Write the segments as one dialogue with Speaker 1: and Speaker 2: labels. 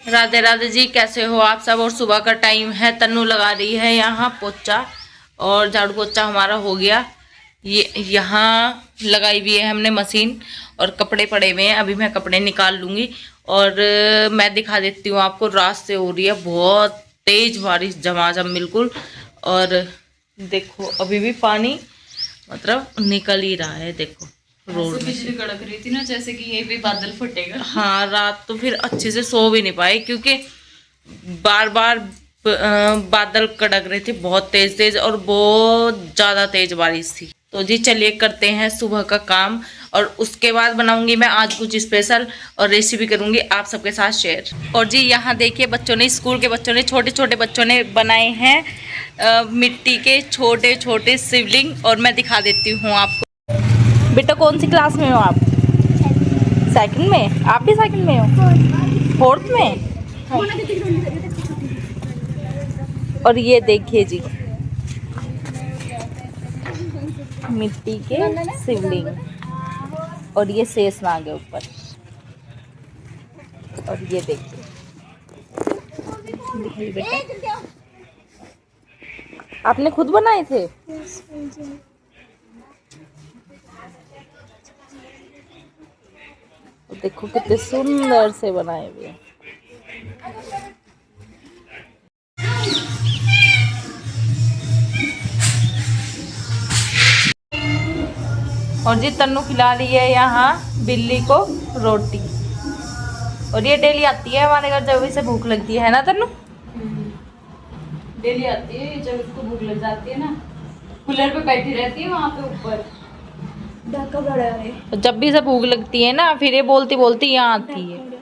Speaker 1: राधे राधे जी, कैसे हो आप सब। और सुबह का टाइम है, तन्नू लगा रही है यहाँ पोछा और झाड़ू पोछा हमारा हो गया। ये यहाँ लगाई हुई है हमने मशीन और कपड़े पड़े हुए हैं, अभी मैं कपड़े निकाल लूँगी। और मैं दिखा देती हूँ आपको, रात से हो रही है बहुत तेज बारिश, झमाझम बिल्कुल। और देखो अभी भी पानी मतलब निकल ही रहा है, देखो रोड में
Speaker 2: बिजली कड़क रही थी ना, जैसे कि ये भी बादल फटेगा।
Speaker 1: हाँ, रात तो फिर अच्छे से सो भी नहीं पाए क्योंकि बार बार बादल कड़क रहे थे बहुत तेज तेज, और बहुत ज्यादा तेज बारिश थी। तो जी चलिए करते हैं सुबह का काम, और उसके बाद बनाऊंगी मैं आज कुछ स्पेशल और रेसिपी करूंगी आप सबके साथ शेयर। और जी यहाँ देखिए, बच्चों ने, स्कूल के बच्चों ने, छोटे छोटे बच्चों ने बनाए हैं मिट्टी के छोटे छोटे शिवलिंग, और मैं दिखा देती हूँ आपको। बेटा कौन सी क्लास में हो आप? सेकंड में? आप भी सेकंड में हो? फोर्थ में? और ये देखिए जी, मिट्टी के शिवलिंग, और ये शेषनाग है ऊपर। और ये देखिए, दिखाइए बेटा, आपने खुद बनाए थे? देखो कितने सुंदर से बनाए हुए हैं। और जी तन्नू खिला रही है यहाँ बिल्ली को रोटी, और ये डेली आती है हमारे घर जब इसे भूख लगती है ना तन्नू?
Speaker 2: डेली आती है, जब इसको भूख लग जाती है ना, कूलर पे बैठी रहती है वहां पे ऊपर। ढाका बड़ा है।
Speaker 1: जब भी इसे भूख लगती है ना, फिर ये बोलती बोलती यहाँ आती है।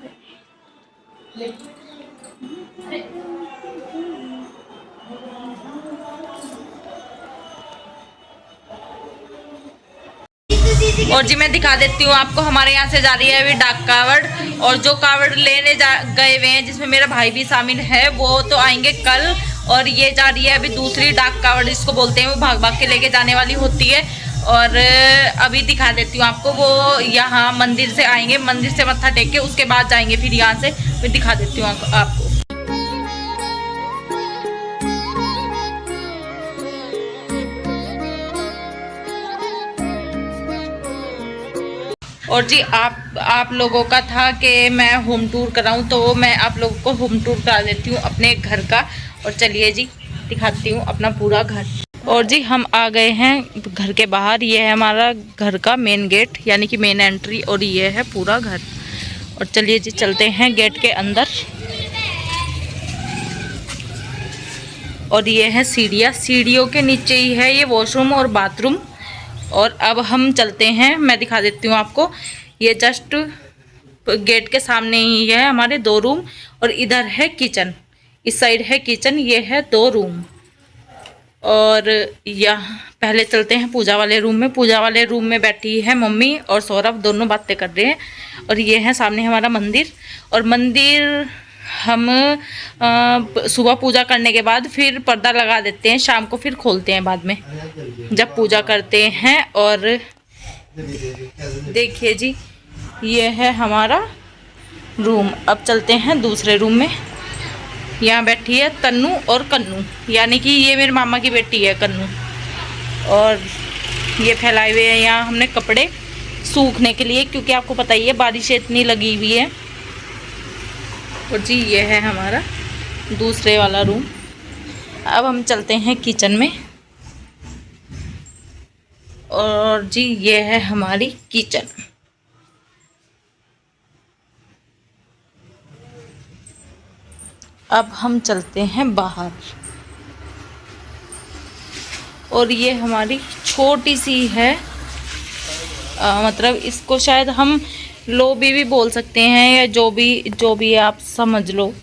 Speaker 1: और जी मैं दिखा देती हूँ आपको, हमारे यहाँ से जा रही है अभी डाक कावड़, और जो कावड़ लेने गए हुए हैं जिसमें मेरा भाई भी शामिल है, वो तो आएंगे कल। और ये जा रही है अभी दूसरी डाक कावड़, जिसको बोलते हैं, वो भाग भाग के लेके जाने वाली होती है। और अभी दिखा देती हूँ आपको, वो यहाँ मंदिर से आएंगे, मंदिर से मत्था टेक के उसके बाद जाएंगे, फिर यहाँ से मैं दिखा देती हूँ आपको। और जी आप लोगों का था कि मैं होम टूर कराऊं, तो मैं आप लोगों को होम टूर करा देती हूँ अपने घर का। और चलिए जी दिखाती हूँ अपना पूरा घर। और जी हम आ गए हैं घर के बाहर, ये है हमारा घर का मेन गेट यानी कि मेन एंट्री, और ये है पूरा घर। और चलिए जी चलते हैं गेट के अंदर। और ये है सीढ़ियाँ, सीढ़ियों के नीचे ही है ये वॉशरूम और बाथरूम। और अब हम चलते हैं, मैं दिखा देती हूँ आपको, ये जस्ट गेट के सामने ही है हमारे 2 रूम, और इधर है किचन, इस साइड है किचन, ये है 2 रूम। और यहाँ पहले चलते हैं पूजा वाले रूम में। पूजा वाले रूम में बैठी है मम्मी और सौरभ, दोनों बातें कर रहे हैं। और ये है सामने हमारा मंदिर, और मंदिर हम सुबह पूजा करने के बाद फिर पर्दा लगा देते हैं, शाम को फिर खोलते हैं बाद में जब पूजा करते हैं। और देखिए जी ये है हमारा रूम। अब चलते हैं दूसरे रूम में। यहाँ बैठी है तन्नू और कन्नू, यानी कि ये मेरे मामा की बेटी है कन्नू। और ये फैलाए हुए हैं यहाँ हमने कपड़े सूखने के लिए, क्योंकि आपको पता ही है बारिश इतनी लगी हुई है। और जी ये है हमारा दूसरे वाला रूम। अब हम चलते हैं किचन में। और जी ये है हमारी किचन। अब हम चलते हैं बाहर। और ये हमारी छोटी सी है, मतलब इसको शायद हम लॉबी भी बोल सकते हैं, या जो भी आप समझ लो।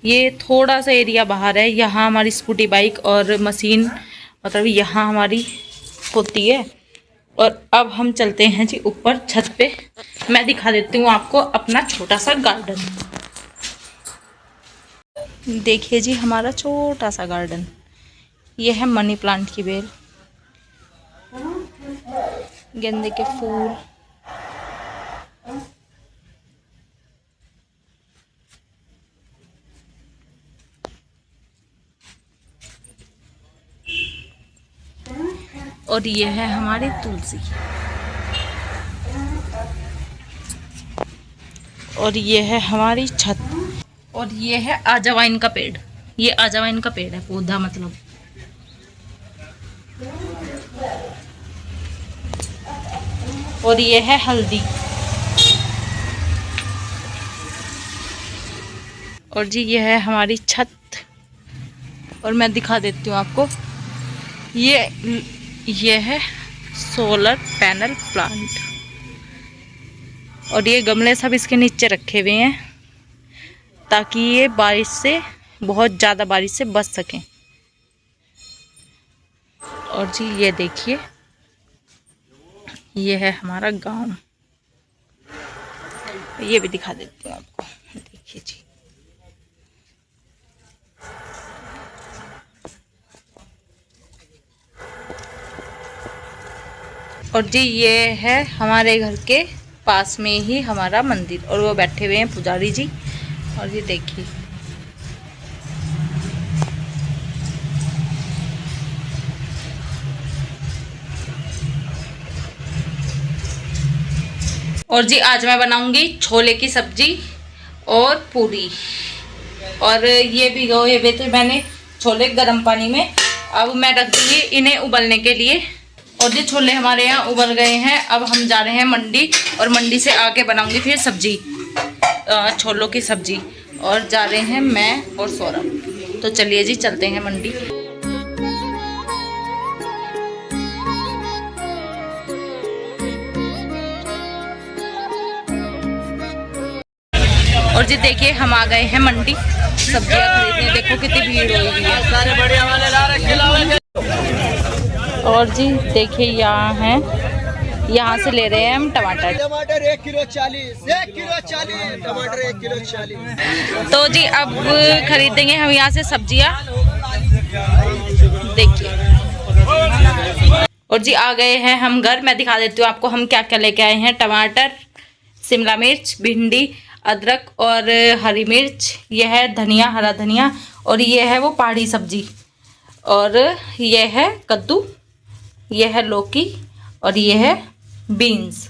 Speaker 1: ये थोड़ा सा एरिया बाहर है, यहाँ हमारी स्कूटी बाइक और मशीन मतलब यहाँ हमारी होती है। और अब हम चलते हैं जी ऊपर छत पे, मैं दिखा देती हूँ आपको अपना छोटा सा गार्डन। देखिए जी हमारा छोटा सा गार्डन, ये है मनी प्लांट की बेल, गेंदे के फूल, और ये है हमारी तुलसी, और ये है हमारी छत, और ये है अजवाइन का पेड़। ये अजवाइन का पेड़ है, पौधा मतलब। और ये है हल्दी। और जी ये है हमारी छत। और मैं दिखा देती हूँ आपको, ये है सोलर पैनल प्लांट। और ये गमले सब इसके नीचे रखे हुए हैं ताकि ये बारिश से, बहुत ज़्यादा बारिश से बच सकें। और जी ये देखिए, ये है हमारा गांव। ये भी दिखा देती हूँ आपको, देखिए जी। और जी ये है हमारे घर के पास में ही हमारा मंदिर, और वो बैठे हुए हैं पुजारी जी। और ये देखिए, और जी आज मैं बनाऊंगी छोले की सब्जी और पूरी। और ये भिगोए हुए थे मैंने छोले गर्म पानी में, अब मैं रख दूंगी इन्हें उबलने के लिए। और ये छोले हमारे यहाँ उबल गए हैं। अब हम जा रहे हैं मंडी, और मंडी से आके बनाऊंगी फिर सब्जी, छोलों की सब्जी। और जा रहे हैं मैं और सौरभ। तो चलिए जी चलते हैं मंडी। और जी देखिए हम आ गए हैं मंडी सब्जियां खरीदने। देखो कितनी भीड़ हुई है। और जी देखिए यहाँ है, यहाँ से ले रहे हैं हम टमाटर।
Speaker 3: टमाटर 1 किलो 40, 1 किलो 40, टमाटर 1 किलो 40।
Speaker 1: तो जी अब खरीदेंगे हम यहाँ से सब्जियां, देखिए। और जी आ गए हैं हम घर। मैं दिखा देती हूँ आपको हम क्या क्या लेके आए हैं। टमाटर, शिमला मिर्च, भिंडी, अदरक और हरी मिर्च, यह है धनिया, हरा धनिया, और ये है वो पहाड़ी सब्जी, और ये है कद्दू, ये है लौकी, और ये है बीन्स।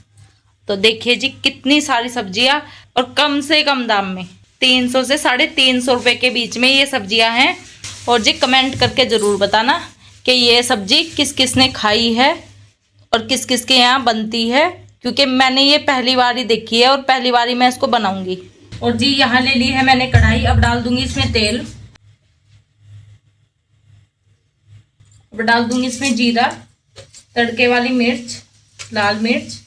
Speaker 1: तो देखिए जी कितनी सारी सब्जियां, और कम से कम दाम में 300 से 350 रुपये के बीच में ये सब्जियां हैं। और जी कमेंट करके ज़रूर बताना कि ये सब्जी किस किस ने खाई है और किस किस के यहाँ बनती है, क्योंकि मैंने ये पहली बार ही देखी है और पहली बार ही मैं इसको बनाऊंगी। और जी यहाँ ले ली है मैंने कढ़ाई। अब डाल दूंगी इसमें तेल। अब डाल दूंगी इसमें जीरा, तड़के वाली मिर्च, लाल मिर्च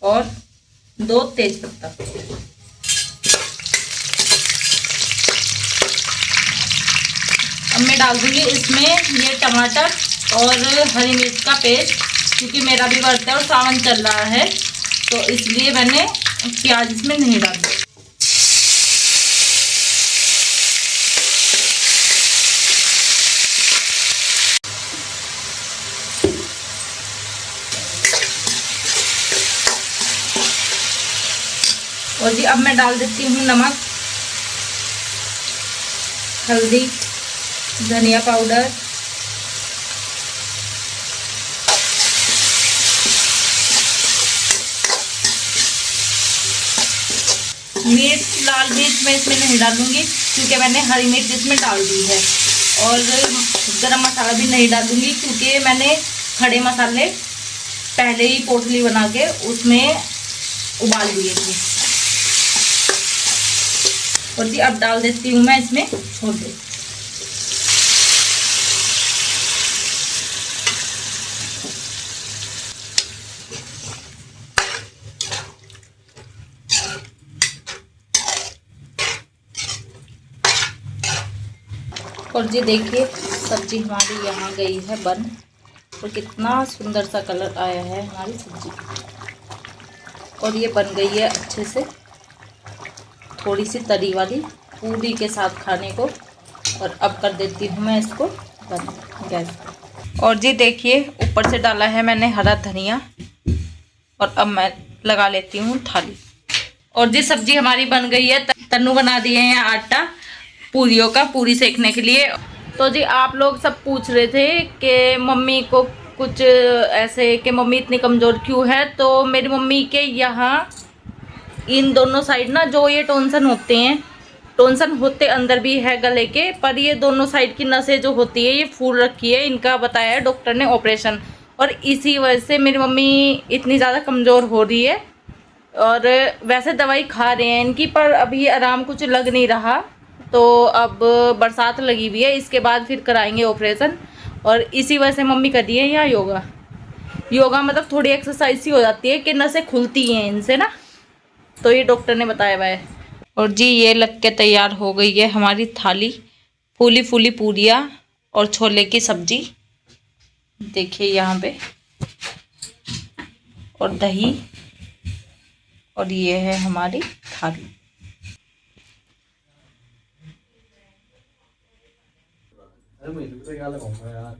Speaker 1: और 2 तेज पत्ता। अब मैं डाल दूंगी इसमें ये टमाटर और हरी मिर्च का पेस्ट, क्योंकि मेरा भी व्रत है और सावन चल रहा है, तो इसलिए मैंने प्याज इसमें नहीं डाला। और जी अब मैं डाल देती हूँ नमक, हल्दी, धनिया पाउडर, मिर्च, लाल मिर्च मैं इसमें नहीं डालूंगी क्योंकि मैंने हरी मिर्च इसमें डाल दी है। और गरम मसाला भी नहीं डालूंगी क्योंकि मैंने खड़े मसाले पहले ही पोटली बना के उसमें उबाल लिए थे। और जी अब डाल देती हूँ मैं इसमें छोले। और जी देखिए सब्जी हमारी यहाँ गई है बन, और कितना सुंदर सा कलर आया है हमारी सब्जी। और ये बन गई है अच्छे से, थोड़ी सी तरी वाली पूरी के साथ खाने को। और अब कर देती हूँ मैं इसको बंद गैस पर। और जी देखिए ऊपर से डाला है मैंने हरा धनिया, और अब मैं लगा लेती हूँ थाली। और जी सब्जी हमारी बन गई है। तन्नू बना दिए हैं आटा पूरियों का, पूरी सेकने के लिए। तो जी आप लोग सब पूछ रहे थे कि मम्मी को कुछ ऐसे कि मम्मी इतनी कमज़ोर क्यों है, तो मेरी मम्मी के यहाँ इन दोनों साइड ना जो ये टॉन्सन होते हैं, टॉन्सन होते अंदर भी है गले के, पर ये दोनों साइड की नसें जो होती है ये फूल रखी है। इनका बताया है डॉक्टर ने ऑपरेशन, और इसी वजह से मेरी मम्मी इतनी ज़्यादा कमज़ोर हो रही है। और वैसे दवाई खा रहे हैं इनकी, पर अभी आराम कुछ लग नहीं रहा। तो अब बरसात लगी हुई है, इसके बाद फिर कराएंगे ऑपरेशन। और इसी वजह से मम्मी कर रही है यहाँ योगा। योगा मतलब थोड़ी एक्सरसाइज ही हो जाती है कि नसें खुलती हैं इनसे ना, तो ये डॉक्टर ने बताया हुआ है। और जी ये लग के तैयार हो गई है हमारी थाली, फूली फूली पूरियाँ और छोले की सब्जी, देखिए यहाँ पे, और दही, और ये है हमारी थाली।
Speaker 3: अरे मुझे तो क्या लगा यार।